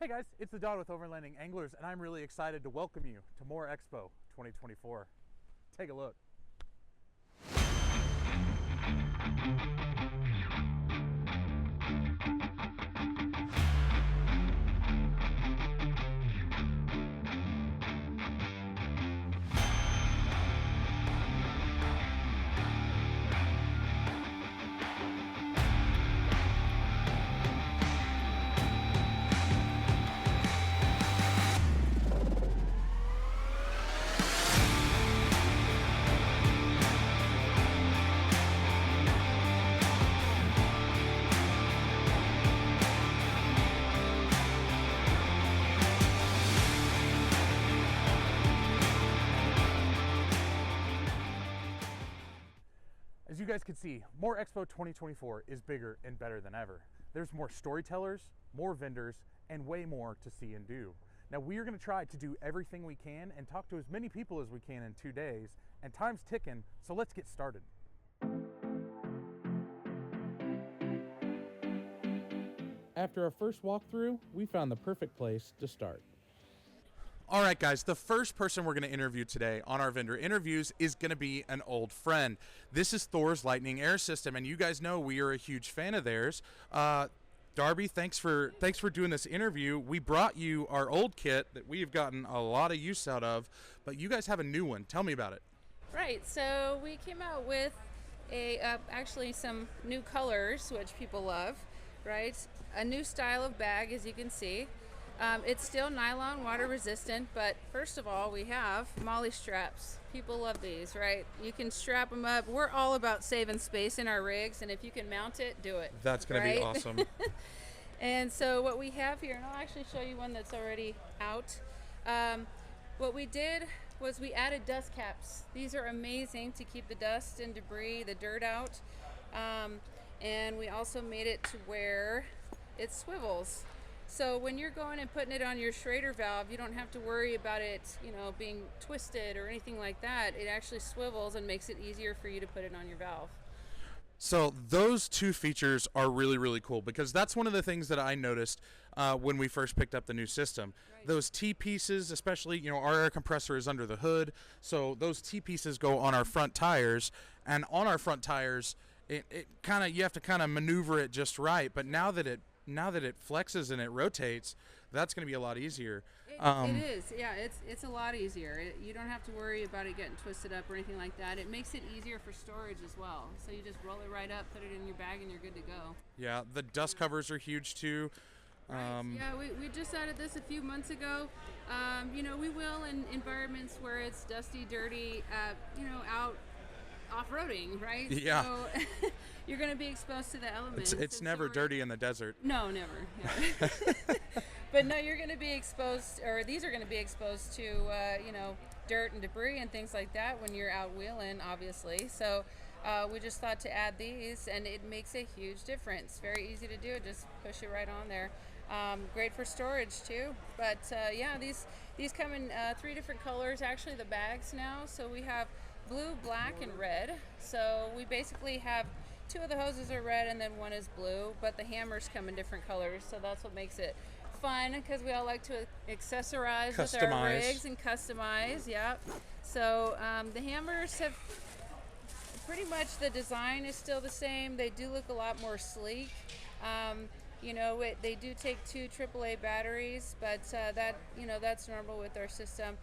Hey guys, it's the Don with Overlanding Anglers, and I'm really excited to welcome you to More Expo 2024. Take a look. As you guys can see, More Expo 2024 is bigger and better than ever. There's more storytellers, more vendors, and way more to see and do. Now we are going to try to do everything we can and talk to as many people as we can in 2 days, and time's ticking, so let's get started. After our first walkthrough, we found the perfect place to start. All right, guys, the first person we're going to interview today on our vendor interviews is going to be an old friend. This is Thor's Lightning Air System, and you guys know we are a huge fan of theirs. Darby, thanks for doing this interview. We brought you our old kit that we've gotten a lot of use out of, but you guys have a new one. Tell me about it. Right, so we came out with actually some new colors, which people love, right? A new style of bag, as you can see. It's still nylon water resistant, but first of all, we have MOLLE straps. People love these, right? You can strap them up. We're all about saving space in our rigs, and if you can mount it, do it. That's going to be awesome. And so what we have here, and I'll actually show you one that's already out. What we did was we added dust caps. These are amazing to keep the dust and debris, the dirt out. And we also made it to where it swivels. So when you're going and putting it on your Schrader valve, you don't have to worry about it, being twisted or anything like that. It actually swivels and makes it easier for you to put it on your valve. So those two features are really, really cool, because that's one of the things that I noticed when we first picked up the new system. Right. Those T-pieces, especially, our air compressor is under the hood, so those T-pieces go on our front tires, and on our front tires, you have to kind of maneuver it just right, but now that it flexes and it rotates, that's going to be a lot easier. It is, yeah. It's a lot easier. You don't have to worry about it getting twisted up or anything like that. It makes it easier for storage as well. So you just roll it right up, put it in your bag, and you're good to go. Yeah, the dust covers are huge too. Right. Yeah, we just added this a few months ago. We will in environments where it's dusty, dirty, out off-roading, right? Yeah. So you're going to be exposed to the elements. It's never dirty in the desert. No, never. Yeah. But no, you're going to be exposed, or these are going to be exposed to, dirt and debris and things like that when you're out wheeling, obviously. So we just thought to add these, and it makes a huge difference. Very easy to do. Just push it right on there. Great for storage too. But these come in 3 different colors, actually, the bags now. So we have blue, black, and red. So we basically have 2 of the hoses are red and then 1 is blue, but the hammers come in different colors. So that's what makes it fun, because we all like to accessorize with our rigs and customize. Yeah. So the hammers have pretty much, the design is still the same. They do look a lot more sleek. They do take 2 AAA batteries, but that's normal with our system.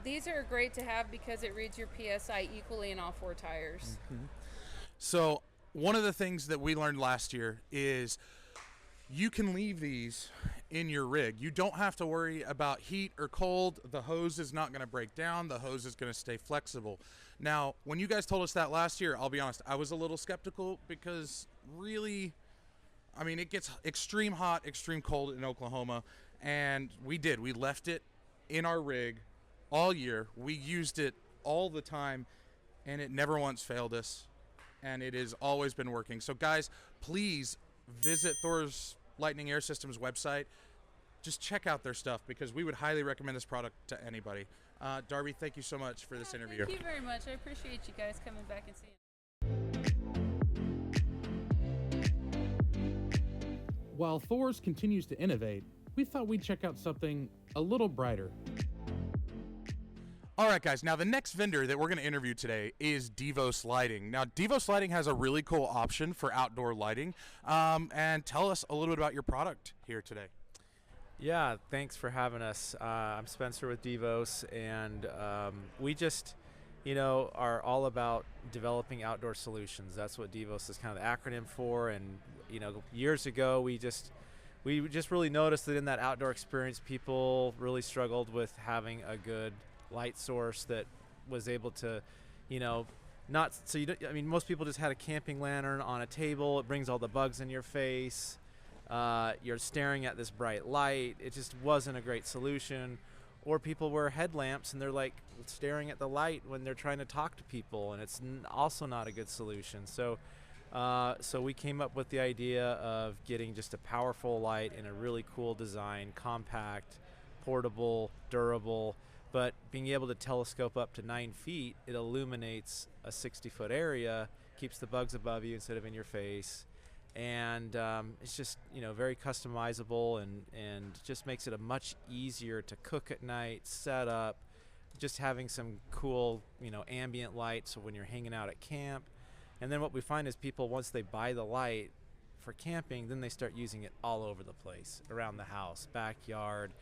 These are great to have because it reads your PSI equally in all 4 tires. Mm-hmm. So one of the things that we learned last year is you can leave these in your rig. You don't have to worry about heat or cold. The hose is not going to break down. The hose is going to stay flexible. Now, when you guys told us that last year, I'll be honest, I was a little skeptical, because really, it gets extreme hot, extreme cold in Oklahoma, and we left it in our rig all year. We used it all the time, and it never once failed us, and it has always been working. So guys, please visit Thor's Lightning Air Systems website. Just check out their stuff, because we would highly recommend this product to anybody. Darby, thank you so much for this interview. Thank you very much. I appreciate you guys coming back and seeing. While Thor's continues to innovate, we thought we'd check out something a little brighter. All right, guys. Now, the next vendor that we're going to interview today is Devos Lighting. Now, Devos Lighting has a really cool option for outdoor lighting. And tell us a little bit about your product here today. Yeah, thanks for having us. I'm Spencer with Devos, and we just, are all about developing outdoor solutions. That's what Devos is kind of the acronym for. And years ago, we just really noticed that in that outdoor experience, people really struggled with having a good light source that was able to, not so you don't, most people just had a camping lantern on a table. It brings all the bugs in your face. You're staring at this bright light. It just wasn't a great solution. Or people wear headlamps and they're like staring at the light when they're trying to talk to people, and it's also not a good solution. So we came up with the idea of getting just a powerful light in a really cool design, compact, portable, durable, but being able to telescope up to 9 feet, it illuminates a 60-foot area, keeps the bugs above you instead of in your face, and it's just very customizable and just makes it a much easier to cook at night, set up, just having some cool ambient light so when you're hanging out at camp. And then what we find is people, once they buy the light for camping, then they start using it all over the place, around the house, backyard,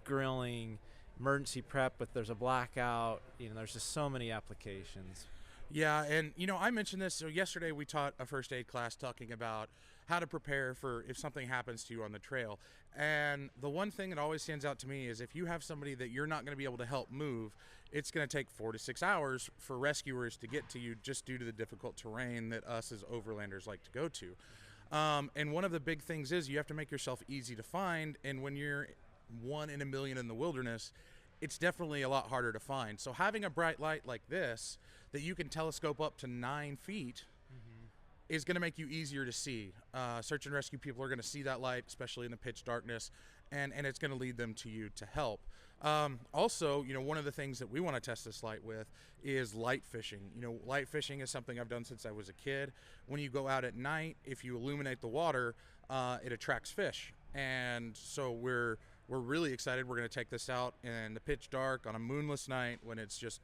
grilling, emergency prep if there's a blackout. There's just so many applications. Yeah, and I mentioned this. So yesterday we taught a first aid class talking about how to prepare for if something happens to you on the trail. And the one thing that always stands out to me is if you have somebody that you're not going to be able to help move, it's going to take 4 to 6 hours for rescuers to get to you just due to the difficult terrain that us as overlanders like to go to. And one of the big things is you have to make yourself easy to find. And when you're 1 in a million in the wilderness, it's definitely a lot harder to find. So having a bright light like this that you can telescope up to 9 feet is going to make you easier to see. Search and rescue people are going to see that light, especially in the pitch darkness, and it's going to lead them to you to help. Also, one of the things that we want to test this light with is light fishing. Light fishing is something I've done since I was a kid. When you go out at night, if you illuminate the water, it attracts fish. And so we're really excited. We're going to take this out in the pitch dark on a moonless night when it's just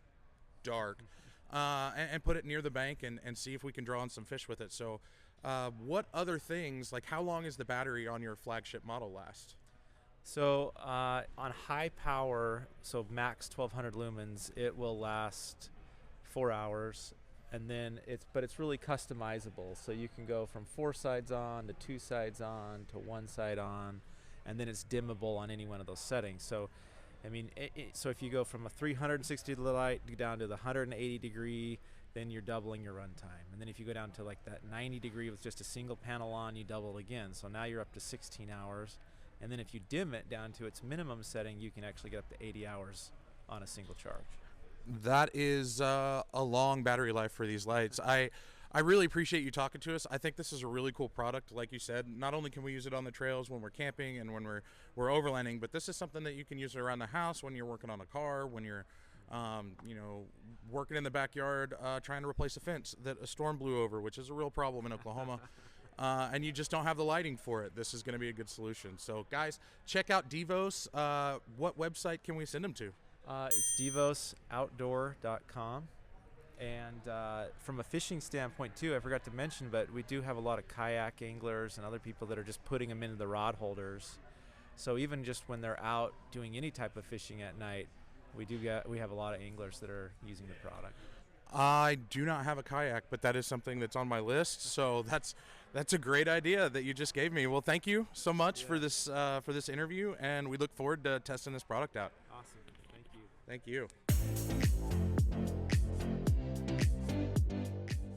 dark, and put it near the bank and see if we can draw on some fish with it. So what other things, like how long is the battery on your flagship model last? So on high power, so max 1200 lumens, it will last 4 hours. And then it's really customizable. So you can go from 4 sides on to 2 sides on to 1 side on, and then it's dimmable on any one of those settings. So, so if you go from a 360 light down to the 180 degree, then you're doubling your runtime. And then if you go down to like that 90 degree with just a single panel on, you double it again. So now you're up to 16 hours. And then if you dim it down to its minimum setting, you can actually get up to 80 hours on a single charge. That is a long battery life for these lights. I really appreciate you talking to us. I think this is a really cool product. Like you said, not only can we use it on the trails when we're camping and when we're overlanding, but this is something that you can use around the house when you're working on a car, when you're working in the backyard trying to replace a fence that a storm blew over, which is a real problem in Oklahoma. And you just don't have the lighting for it. This is going to be a good solution. So guys, check out Devos. What website can we send them to? It's devosoutdoor.com. And from a fishing standpoint too, I forgot to mention, but we do have a lot of kayak anglers and other people that are just putting them into the rod holders. So even just when they're out doing any type of fishing at night, we have a lot of anglers that are using the product. I do not have a kayak, but that is something that's on my list. So that's a great idea that you just gave me. Well, thank you so much for this interview, and we look forward to testing this product out. Awesome. Thank you. Thank you.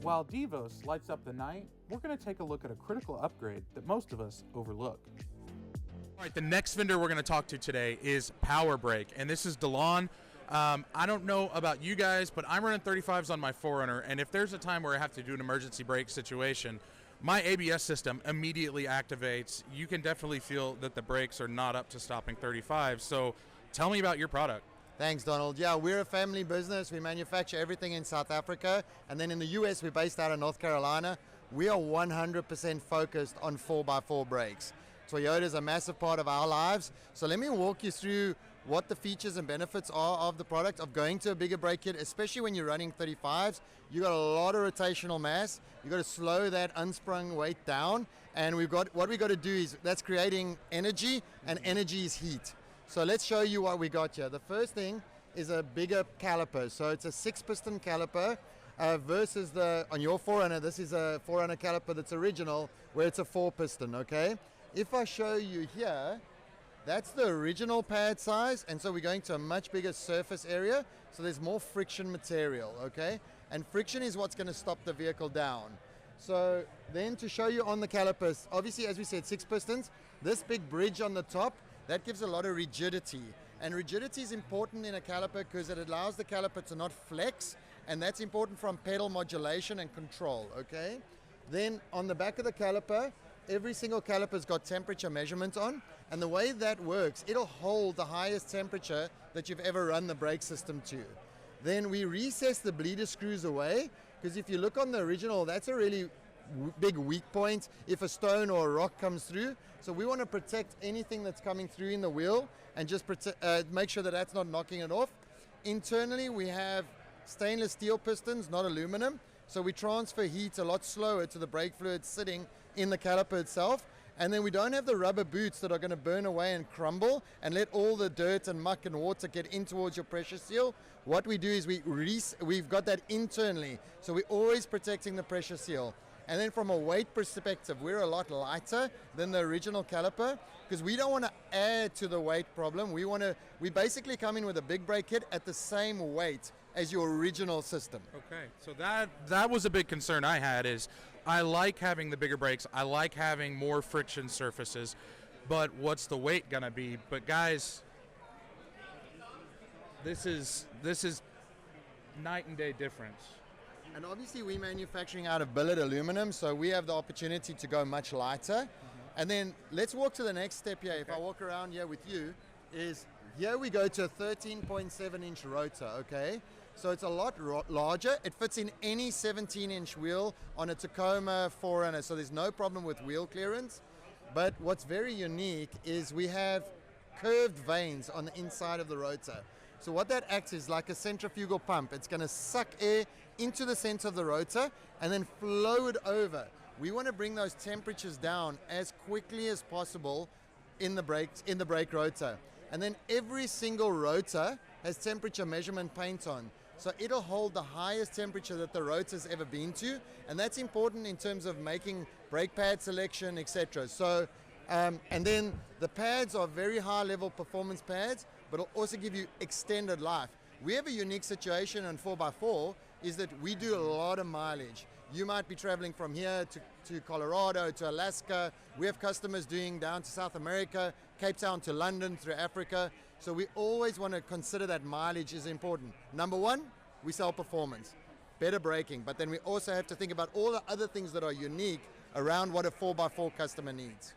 While Devos lights up the night, we're going to take a look at a critical upgrade that most of us overlook. All right, the next vendor we're going to talk to today is PowerBrake, and this is DeLon. I don't know about you guys, but I'm running 35s on my 4Runner, and if there's a time where I have to do an emergency brake situation, my ABS system immediately activates. You can definitely feel that the brakes are not up to stopping 35. So tell me about your product. Thanks, Donald. Yeah, we're a family business. We manufacture everything in South Africa, and then in the US, we're based out of North Carolina. We are 100% focused on 4x4 brakes. Toyota is a massive part of our lives. So let me walk you through what the features and benefits are of the product, of going to a bigger brake kit, especially when you're running 35s. You got a lot of rotational mass. You got to slow that unsprung weight down. And what we got to do is that's creating energy, and energy is heat. So let's show you what we got here. The first thing is a bigger caliper. So it's a 6-piston caliper versus on your 4Runner, this is a 4Runner caliper that's original, where it's a 4-piston, okay? If I show you here, that's the original pad size, and so we're going to a much bigger surface area, so there's more friction material, okay? And friction is what's going to stop the vehicle down. So then to show you on the calipers, obviously, as we said, 6 pistons, this big bridge on the top, that gives a lot of rigidity. And rigidity is important in a caliper because it allows the caliper to not flex, and that's important from pedal modulation and control, okay? Then on the back of the caliper, every single caliper's got temperature measurements on, and the way that works, it'll hold the highest temperature that you've ever run the brake system to. Then we recess the bleeder screws away, because if you look on the original, that's a really big weak point if a stone or a rock comes through. So we want to protect anything that's coming through in the wheel and just make sure that that's not knocking it off. Internally, we have stainless steel pistons, not aluminum. So we transfer heat a lot slower to the brake fluid sitting in the caliper itself. And then we don't have the rubber boots that are going to burn away and crumble and let all the dirt and muck and water get in towards your pressure seal. What we do is we've got that internally. So we're always protecting the pressure seal. And then from a weight perspective, we're a lot lighter than the original caliper because we don't want to add to the weight problem. We basically come in with a big brake kit at the same weight as your original system. Okay, so that was a big concern I had is I like having the bigger brakes. I like having more friction surfaces, but what's the weight gonna be? But guys, this is night and day difference. And obviously we're manufacturing out of billet aluminum, so we have the opportunity to go much lighter. And then let's walk to the next step here. If I walk around here with you, is here we go to a 13.7-inch rotor, okay? So it's a lot larger. It fits in any 17-inch wheel on a Tacoma 4Runner, so there's no problem with wheel clearance. But what's very unique is we have curved vanes on the inside of the rotor. So what that acts is like a centrifugal pump. It's going to suck air into the center of the rotor and then flow it over. We want to bring those temperatures down as quickly as possible in the brake rotor. And then every single rotor has temperature measurement paint on. So it'll hold the highest temperature that the rotor's ever been to, and that's important in terms of making brake pad selection, etc. So, and then the pads are very high level performance pads, but it'll also give you extended life. We have a unique situation on 4x4 is that we do a lot of mileage. You might be traveling from here to Colorado, to Alaska. We have customers doing down to South America, Cape Town to London, through Africa. So we always want to consider that mileage is important. Number one, we sell performance, better braking, but then we also have to think about all the other things that are unique around what a 4x4 customer needs.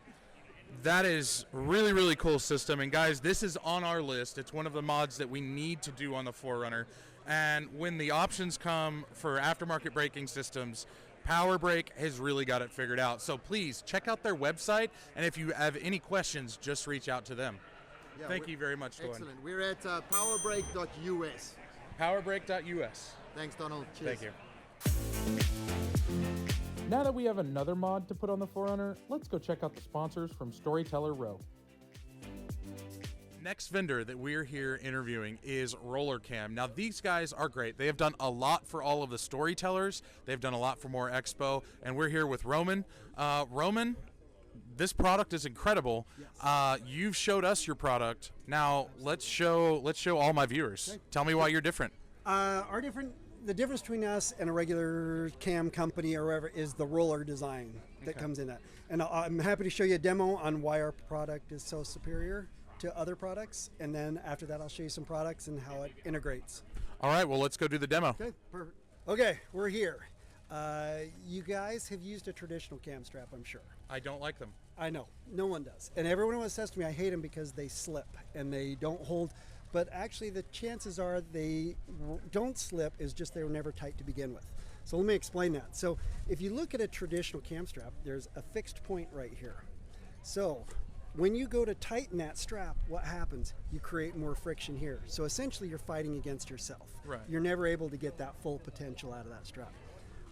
That is really, really cool system. And guys, this is on our list. It's one of the mods that we need to do on the 4Runner. And when the options come for aftermarket braking systems, PowerBrake has really got it figured out. So please check out their website. And if you have any questions, just reach out to them. Yeah, Thank you very much, Dwayne. Excellent. We're at powerbrake.us. PowerBrake.us. Thanks, Donald. Cheers. Thank you. Now that we have another mod to put on the 4Runner, let's go check out the sponsors from Storyteller Row. Next vendor that we're here interviewing is RollerCam. Now, these guys are great. They have done a lot for all of the storytellers. They've done a lot for More Expo, and we're here with Roman. Roman, this product is incredible. Yes. You've showed us your product. Now, let's show all my viewers. Okay. Tell me why you're different. The difference between us and a regular cam company or whatever is the roller design that comes in that. And I'm happy to show you a demo on why our product is so superior to other products. And then after that, I'll show you some products and how it integrates. All right, well, let's go do the demo. Okay, perfect. Okay, we're here. You guys have used a traditional cam strap, I'm sure. I don't like them. I know, no one does. And everyone always says to me, I hate them because they slip and they don't hold. But actually the chances are they don't slip is just they were never tight to begin with. So let me explain that. So if you look at a traditional cam strap, there's a fixed point right here. So when you go to tighten that strap, what happens? You create more friction here. So essentially you're fighting against yourself. Right. You're never able to get that full potential out of that strap.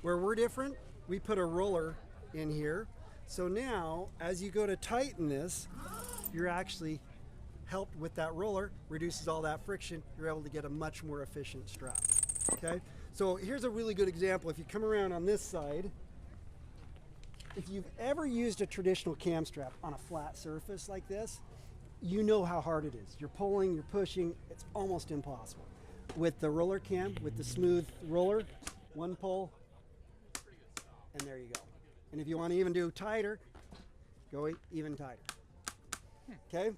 Where we're different, we put a roller in here. So now as you go to tighten this, you're actually helped with that roller, reduces all that friction. You're able to get a much more efficient strap. Okay? So here's a really good example. If you come around on this side, if you've ever used a traditional cam strap on a flat surface like this, you know how hard it is. You're pulling, you're pushing, it's almost impossible. With the roller cam, with the smooth roller, one pull, and there you go. And if you want to even do tighter, go even tighter. Okay?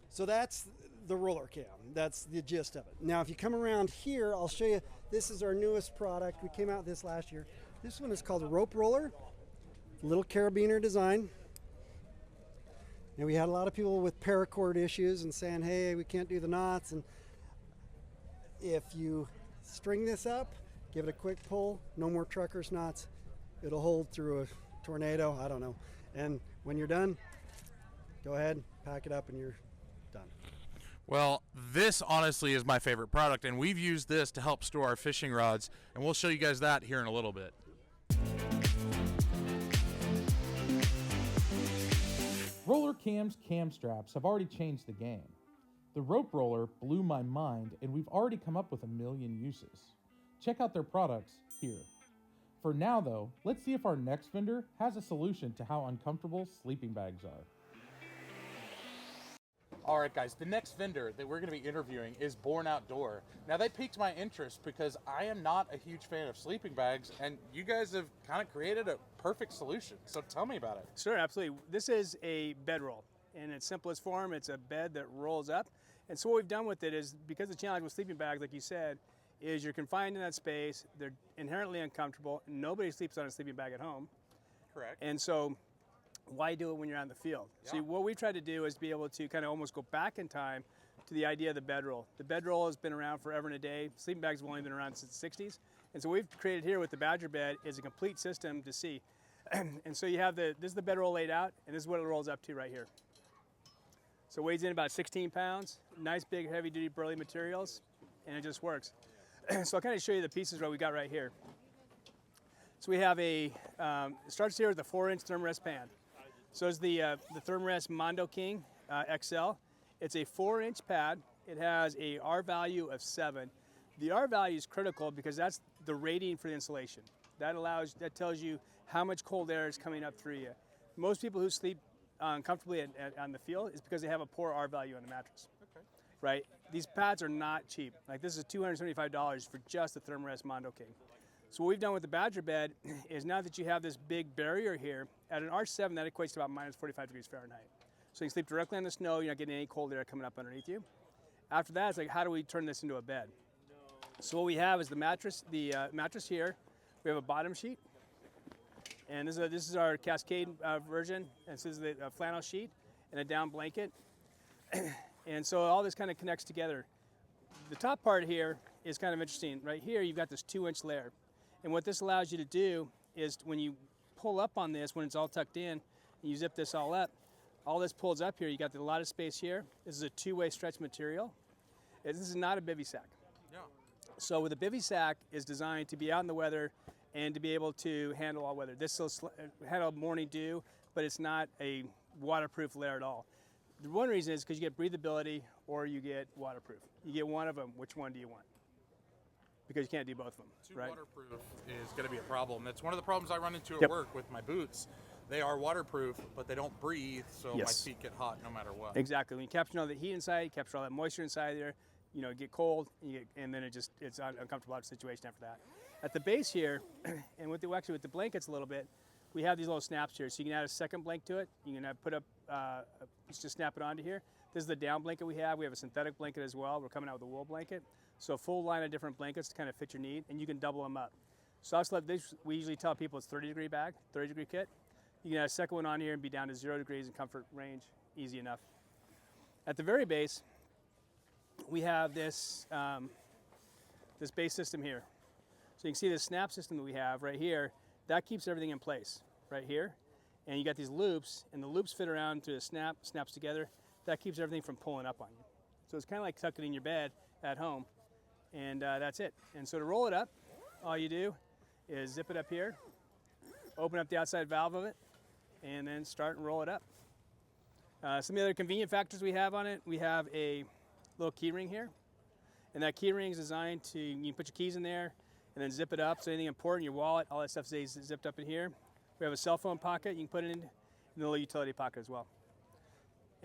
So that's the roller cam. That's the gist of it. Now, if you come around here, I'll show you, this is our newest product. We came out with this last year. This one is called a rope roller. Little carabiner design. And we had a lot of people with paracord issues and saying, hey, we can't do the knots. And if you string this up, give it a quick pull, no more trucker's knots. It'll hold through a tornado, I don't know. And when you're done, go ahead, pack it up, and you're done. Well, this honestly is my favorite product, and we've used this to help store our fishing rods, and we'll show you guys that here in a little bit. Roller Cam's cam straps have already changed the game. The rope roller blew my mind, and we've already come up with a million uses. Check out their products here. For now, though, let's see if our next vendor has a solution to how uncomfortable sleeping bags are. All right, guys, the next vendor that we're going to be interviewing is Born Outdoor. Now, they piqued my interest because I am not a huge fan of sleeping bags, and you guys have kind of created a perfect solution. So tell me about it. Sure, absolutely. This is a bedroll. In its simplest form, it's a bed that rolls up. And so what we've done with it is, because the challenge with sleeping bags, like you said, is you're confined in that space, they're inherently uncomfortable, nobody sleeps on a sleeping bag at home. Correct. And so why do it when you're out in the field? Yeah. See, what we try to do is be able to kind of almost go back in time to the idea of the bedroll. The bedroll has been around forever and a day. Sleeping bags have only been around since the 60s. And so what we've created here with the Badger bed is a complete system to see. And so you have this is the bedroll laid out, and this is what it rolls up to right here. So it weighs in about 16 pounds, nice big heavy duty burly materials, and it just works. So I'll kind of show you the pieces what we got right here. So we have it starts here with a 4-inch Thermarest pan. So it's the Thermarest Mondo King XL. It's a 4-inch pad. It has a R value of 7. The R value is critical because that's the rating for the insulation. That tells you how much cold air is coming up through you. Most people who sleep comfortably on the field is because they have a poor R value on the mattress. Okay. Right? These pads are not cheap. Like this is $275 for just the Thermarest Mondo King. So what we've done with the Badger bed is now that you have this big barrier here, at an R7 that equates to about minus 45 degrees Fahrenheit. So you can sleep directly on the snow, you're not getting any cold air coming up underneath you. After that, it's like, how do we turn this into a bed? So what we have is the mattress here. We have a bottom sheet, and this is our Cascade version. And this is the flannel sheet and a down blanket. And so all this kind of connects together. The top part here is kind of interesting. Right here, you've got this 2-inch layer. And what this allows you to do is when you pull up on this, when it's all tucked in, and you zip this all up, all this pulls up here. You got a lot of space here. This is a 2-way stretch material. This is not a bivy sack. Yeah. So with a bivy sack is designed to be out in the weather and to be able to handle all weather. This will handle morning dew, but it's not a waterproof layer at all. The one reason is because you get breathability or you get waterproof. You get one of them. Which one do you want? Because you can't do both of them, Too right? waterproof is going to be a problem. That's one of the problems I run into at Yep. work with my boots. They are waterproof, but they don't breathe, so Yes. my feet get hot no matter what. Exactly. When you capture all the heat inside, you capture all that moisture inside there, you know, get cold, and then it's an uncomfortable situation after that. At the base here, and with the blankets a little bit, we have these little snaps here. So you can add a second blanket to it. You can put up, just snap it onto here. This is the down blanket we have. We have a synthetic blanket as well. We're coming out with a wool blanket. So a full line of different blankets to kind of fit your need, and you can double them up. So I've slept this, we usually tell people it's 30-degree bag, 30-degree kit. You can add a second one on here and be down to 0 degrees in comfort range, easy enough. At the very base, we have this, this base system here. So you can see the snap system that we have right here, that keeps everything in place right here. and you got these loops, and the loops fit around to the snaps together. That keeps everything from pulling up on you. So it's kind of like tucking in your bed at home, and that's it. And so to roll it up, all you do is zip it up here, open up the outside valve of it, and then start and roll it up. Some of the other convenient factors we have on it, we have a little key ring here, and that key ring is designed to, you can put your keys in there and then zip it up, so anything important, your wallet, all that stuff stays zipped up in here. We have a cell phone pocket you can put it in, and a little utility pocket as well.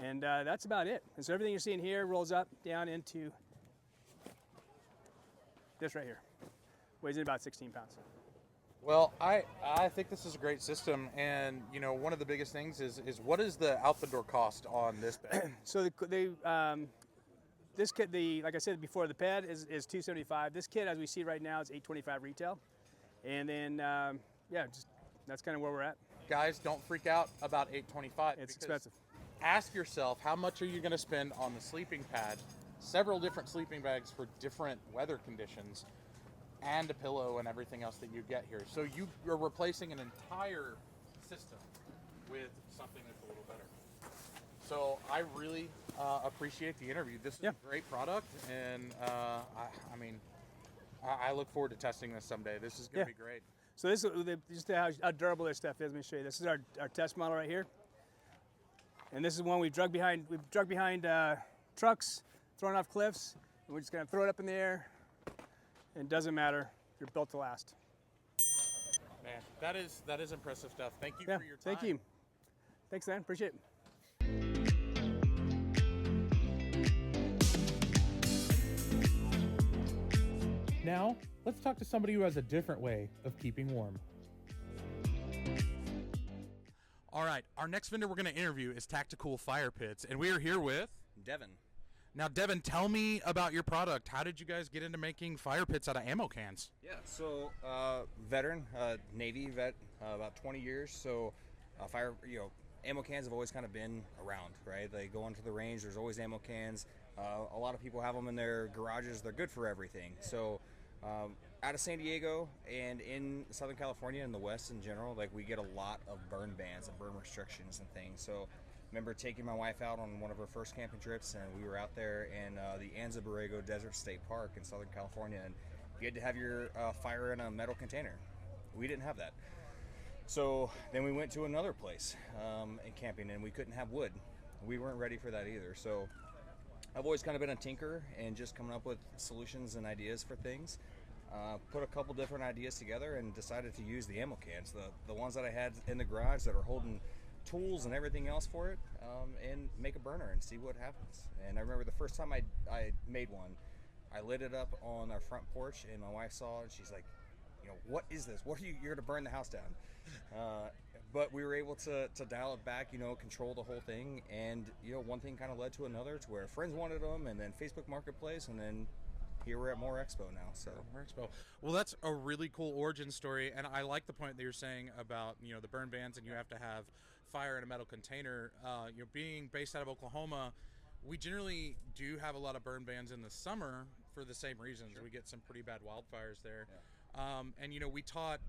And that's about it. And so everything you're seeing here rolls up, down into this right here. Weighs in about 16 pounds. Well, I think this is a great system, and you know, one of the biggest things is what is the out the door cost on this bed? So this kit, like I said before, the pad is $275. This kit, as we see right now, is $825 retail, and then that's kind of where we're at. Guys, don't freak out about $825. It's expensive. Ask yourself, how much are you going to spend on the sleeping pad, several different sleeping bags for different weather conditions, and a pillow and everything else that you get here. So you're replacing an entire system with something that's a little better. So I really appreciate the interview. This is a great product, and I look forward to testing this someday. This is going to be great. So this is just how durable this stuff is. Let me show you. This is our test model right here, and this is one we've drug behind trucks, thrown off cliffs, and we're just going to throw it up in the air. And it doesn't matter. You're built to last. Man, that is impressive stuff. Thank you for your time. Thank you. Thanks, Dan. Appreciate it. Now, let's talk to somebody who has a different way of keeping warm. All right, our next vendor we're going to interview is Tactical Fire Pits, and we are here with Devin. Now, Devin, tell me about your product. How did you guys get into making fire pits out of ammo cans? Yeah, so veteran, Navy vet, about 20 years. So ammo cans have always kind of been around, right? They go onto the range. There's always ammo cans. A lot of people have them in their garages. They're good for everything. So out of San Diego and in Southern California and the West in general, like we get a lot of burn bans and burn restrictions and things. So remember taking my wife out on one of her first camping trips, and we were out there in the Anza Borrego Desert State Park in Southern California, and you had to have your fire in a metal container. We didn't have that. So then we went to another place in camping, and we couldn't have wood. We weren't ready for that either. So I've always kind of been a tinker and just coming up with solutions and ideas for things. Put a couple different ideas together and decided to use the ammo cans, the ones that I had in the garage that are holding tools and everything else for it, and make a burner and see what happens. And I remember the first time I made one, I lit it up on our front porch, and my wife saw it, and she's like, what is this? What are you're going to burn the house down? But we were able to dial it back, control the whole thing, and one thing kind of led to another, to where friends wanted them, and then Facebook Marketplace, and then here we're at More Expo now. So More Expo. Well, that's a really cool origin story, and I like the point that you're saying about the burn bans, and you have to have fire in a metal container. Being based out of Oklahoma, we generally do have a lot of burn bans in the summer for the same reasons. Sure. We get some pretty bad wildfires there. Yeah. And we taught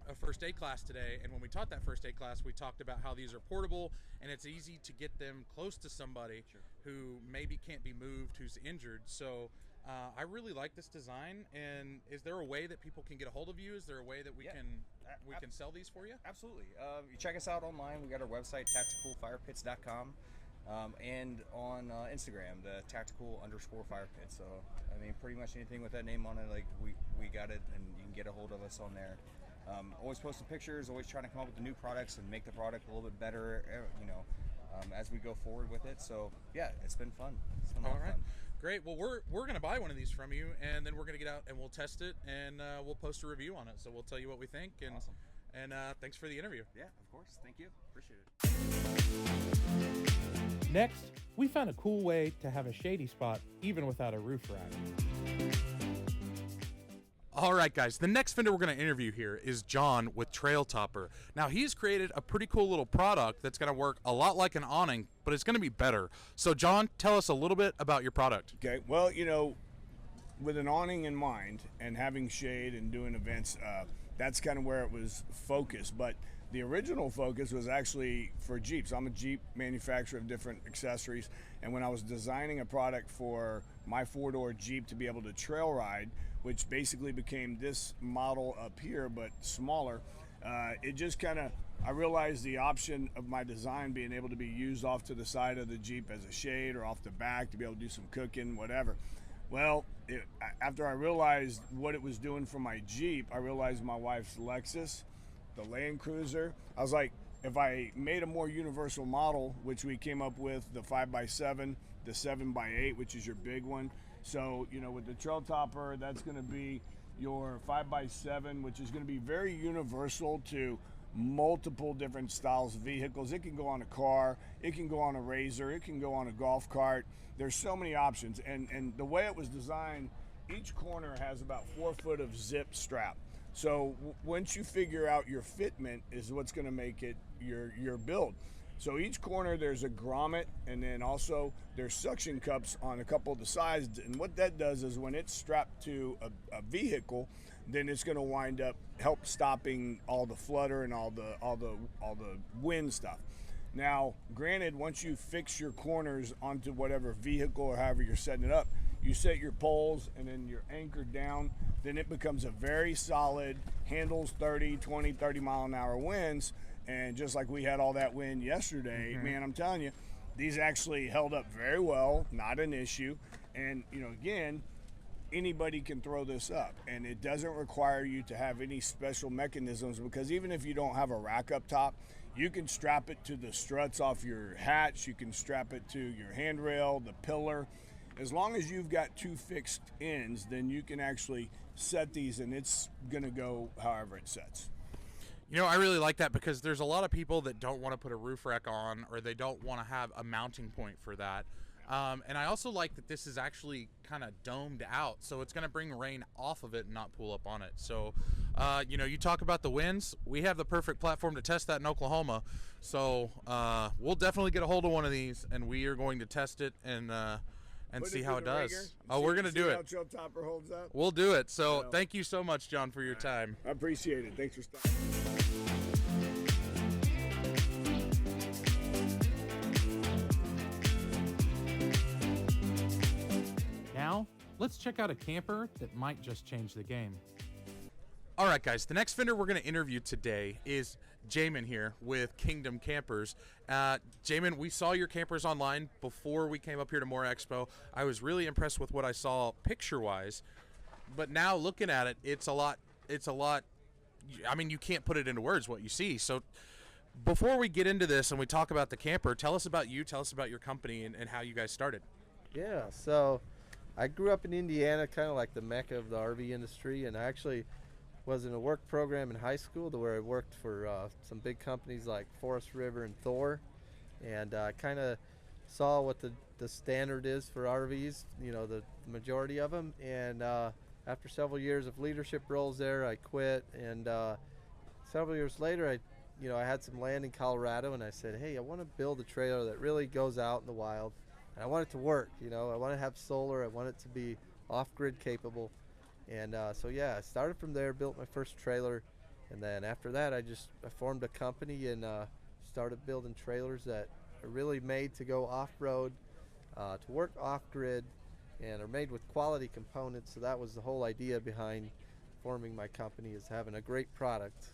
a first aid class today, and when we taught that first aid class, we talked about how these are portable, and it's easy to get them close to somebody who maybe can't be moved, who's injured. So I really like this design. And is there a way that people can get a hold of you? Is there a way that we can sell these for you? Absolutely. You check us out online. We got our website, tacticalfirepits.com, and on Instagram, the tactical_firepit. So pretty much anything with that name on it, like we got it, and you can get a hold of us on there. Always posting pictures, always trying to come up with new products and make the product a little bit better, as we go forward with it. So yeah, it's been fun. It's been a lot of fun. Great. Well, we're going to buy one of these from you, and then we're going to get out and we'll test it, and we'll post a review on it. So we'll tell you what we think. And awesome. And thanks for the interview. Yeah, of course. Thank you. Appreciate it. Next, we found a cool way to have a shady spot even without a roof rack. All right, guys, the next vendor we're going to interview here is John with Trail Topper. Now, he's created a pretty cool little product that's going to work a lot like an awning, but it's going to be better. So, John, tell us a little bit about your product. Okay, well, with an awning in mind and having shade and doing events, that's kind of where it was focused. But the original focus was actually for Jeeps. I'm a Jeep manufacturer of different accessories, and when I was designing a product for my four-door Jeep to be able to trail ride, which basically became this model up here but smaller, it just kind of, I realized the option of my design being able to be used off to the side of the Jeep as a shade or off the back to be able to do some cooking, whatever. Well, after I realized what it was doing for my Jeep, I realized my wife's Lexus, the Land Cruiser. I was like, if I made a more universal model, which we came up with, the 5x7, the 7x8, which is your big one. So, you know, with the Trail Topper, that's going to be your 5x7, which is going to be very universal to multiple different styles of vehicles. It can go on a car, it can go on a RZR, it can go on a golf cart. There's so many options, and the way it was designed, each corner has about 4 foot of zip strap. So once you figure out your fitment is what's going to make it your build. So each corner there's a grommet, and then also there's suction cups on a couple of the sides. And what that does is when it's strapped to a vehicle, then it's going to wind up help stopping all the flutter and all the wind stuff. Now, granted, once you fix your corners onto whatever vehicle or however you're setting it up, you set your poles and then you're anchored down, then it becomes a very solid, handles 30 mile an hour winds. And just like we had all that wind yesterday, man, I'm telling you, these actually held up very well, not an issue. And, you know, again, anybody can throw this up, and it doesn't require you to have any special mechanisms, because even if you don't have a rack up top, you can strap it to the struts off your hatch, you can strap it to your handrail, the pillar. As long as you've got 2 fixed ends, then you can actually set these, and it's going to go however it sets. You know, I really like that, because there's a lot of people that don't want to put a roof rack on, or they don't want to have a mounting point for that. And I also like that this is actually kind of domed out, so it's going to bring rain off of it and not pool up on it. So, you know, you talk about the winds. We have the perfect platform to test that in Oklahoma. So we'll definitely get a hold of one of these, and we are going to test it and see how it does. Oh, we're going to do it. How Trail Topper holds up. We'll do it. So thank you so much, John, for your time. I appreciate it. Thanks for stopping. Now, let's check out a camper that might just change the game. All right, guys, the next vendor we're going to interview today is Jamin here with Kingdom Campers. Jamin, we saw your campers online before we came up here to More Expo. I was really impressed with what I saw picture-wise, but now looking at it, it's a lot, I mean, you can't put it into words what you see. So before we get into this and we talk about the camper, tell us about you, tell us about your company and how you guys started. Yeah, so I grew up in Indiana, kind of like the mecca of the RV industry, and I actually was in a work program in high school to where I worked for some big companies like Forest River and Thor, and I kind of saw what the standard is for RVs, you know, the majority of them, and after several years of leadership roles there, I quit, and several years later, I had some land in Colorado, and I said, hey, I want to build a trailer that really goes out in the wild, and I want it to work, you know, I want to have solar, I want it to be off-grid capable. And so yeah, I started from there, built my first trailer, and then after that I formed a company and started building trailers that are really made to go off-road, to work off-grid, and are made with quality components. So that was the whole idea behind forming my company, is having a great product.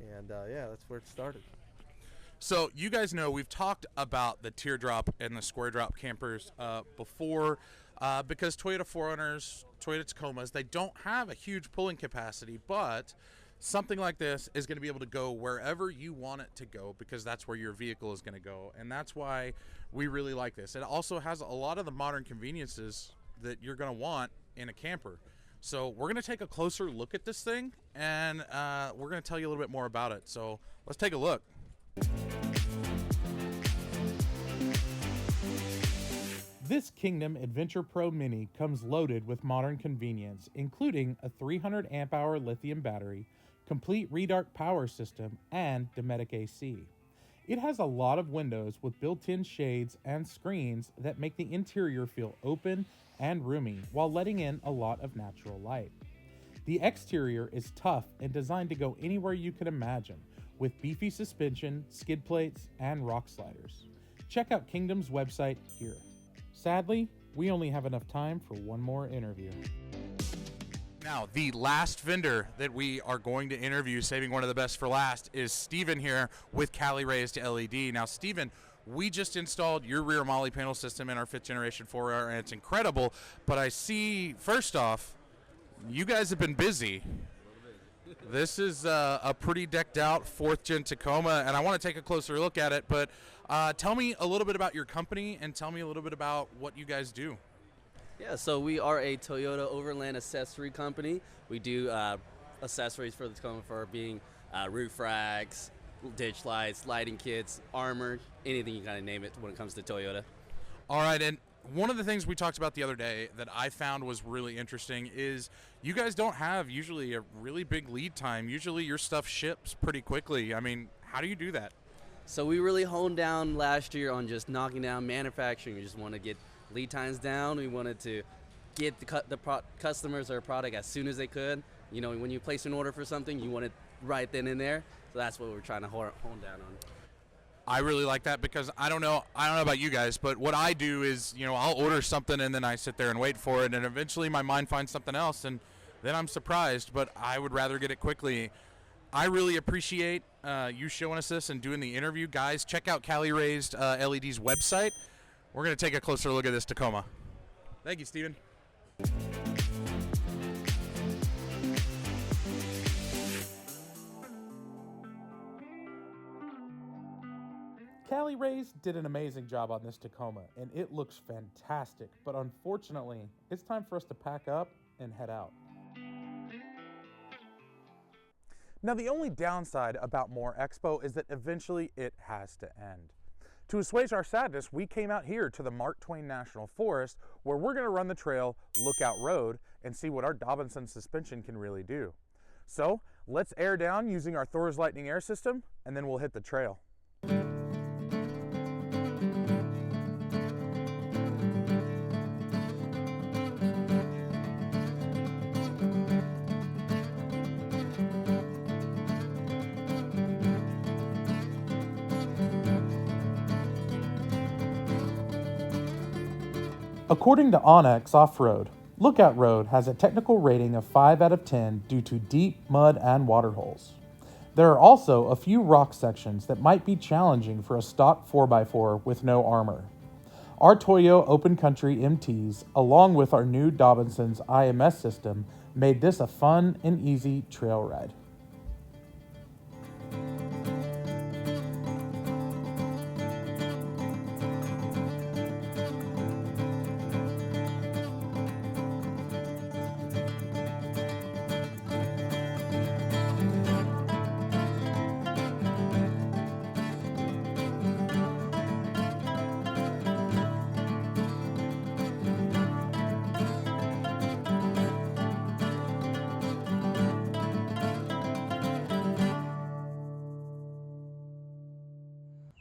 And yeah, that's where it started. So you guys know we've talked about the teardrop and the square drop campers before, because Toyota 4Runners, Toyota Tacomas, they don't have a huge pulling capacity, but something like this is going to be able to go wherever you want it to go, because that's where your vehicle is going to go, and that's why we really like this. It also has a lot of the modern conveniences that you're going to want in a camper. So we're going to take a closer look at this thing, and we're going to tell you a little bit more about it. So let's take a look. This Kingdom Adventure Pro Mini comes loaded with modern convenience, including a 300 amp hour lithium battery, complete redarc power system, and Dometic AC. It has a lot of windows with built-in shades and screens that make the interior feel open and roomy while letting in a lot of natural light. The exterior is tough and designed to go anywhere you can imagine, with beefy suspension, skid plates, and rock sliders. Check out Kingdom's website here. Sadly, we only have enough time for one more interview. Now, the last vendor that we are going to interview, saving one of the best for last, is Steven here with Cali Raised LED. Now, Steven, we just installed your rear MOLLE panel system in our 5th generation 4R, and it's incredible. But I see, first off, you guys have been busy. This is a pretty decked out 4th gen Tacoma, and I want to take a closer look at it. But tell me a little bit about your company and tell me a little bit about what you guys do. Yeah, so we are a Toyota Overland accessory company. We do accessories for the Tacoma for being roof racks, ditch lights, lighting kits, armor, anything you kind of name it when it comes to Toyota. All right, and one of the things we talked about the other day that I found was really interesting is you guys don't have usually a really big lead time. Usually your stuff ships pretty quickly. I mean, how do you do that? So we really honed down last year on just knocking down manufacturing. We just want to get lead times down. We wanted to get the customers their product as soon as they could. You know, when you place an order for something, you want it right then and there. So that's what we're trying to hone down on. I really like that because I don't know about you guys, but what I do is, you know, I'll order something and then I sit there and wait for it, and eventually my mind finds something else, and then I'm surprised, but I would rather get it quickly. I really appreciate you showing us this and doing the interview. Guys, check out Cali Raised LED's website. We're going to take a closer look at this Tacoma. Thank you, Steven. Cali Raised did an amazing job on this Tacoma, and it looks fantastic, but unfortunately, it's time for us to pack up and head out. Now, the only downside about More Expo is that eventually it has to end. To assuage our sadness, we came out here to the Mark Twain National Forest, where we're going to run the trail Lookout Road and see what our Dobinson suspension can really do. So, let's air down using our Thor's Lightning air system, and then we'll hit the trail. According to onX Off-Road, Lookout Road has a technical rating of 5 out of 10 due to deep mud and water holes. There are also a few rock sections that might be challenging for a stock 4x4 with no armor. Our Toyo Open Country MTs, along with our new Dobinson's IMS system, made this a fun and easy trail ride.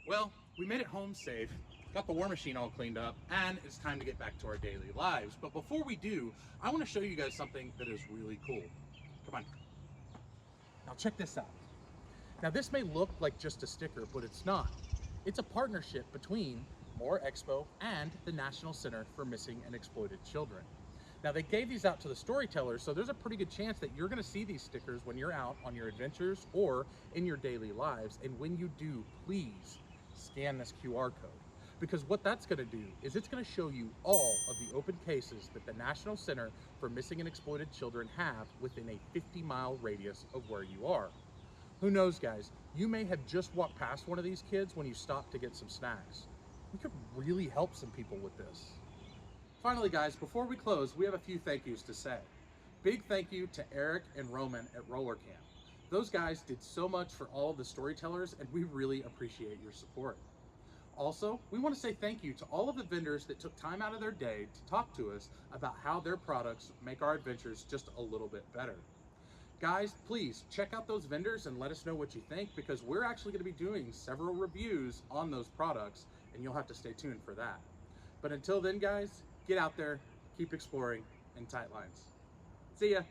Well, we made it home safe, got the war machine all cleaned up, and it's time to get back to our daily lives. But before we do, I want to show you guys something that is really cool. Come on. Now check this out. Now this may look like just a sticker, but it's not. It's a partnership between More Expo and the National Center for Missing and Exploited Children. Now they gave these out to the storytellers, so there's a pretty good chance that you're going to see these stickers when you're out on your adventures or in your daily lives. And when you do, please scan this QR code, because what that's going to do is it's going to show you all of the open cases that the National Center for Missing and Exploited Children have within a 50-mile radius of where you are. Who knows, guys, you may have just walked past one of these kids when you stopped to get some snacks. We could really help some people with this. Finally, guys, before we close, we have a few thank yous to say. Big thank you to Eric and Roman at Roller Camp. Those guys did so much for all of the storytellers, and we really appreciate your support. Also, we want to say thank you to all of the vendors that took time out of their day to talk to us about how their products make our adventures just a little bit better. Guys, please check out those vendors and let us know what you think, because we're actually going to be doing several reviews on those products, and you'll have to stay tuned for that. But until then, guys, get out there, keep exploring, and tight lines. See ya.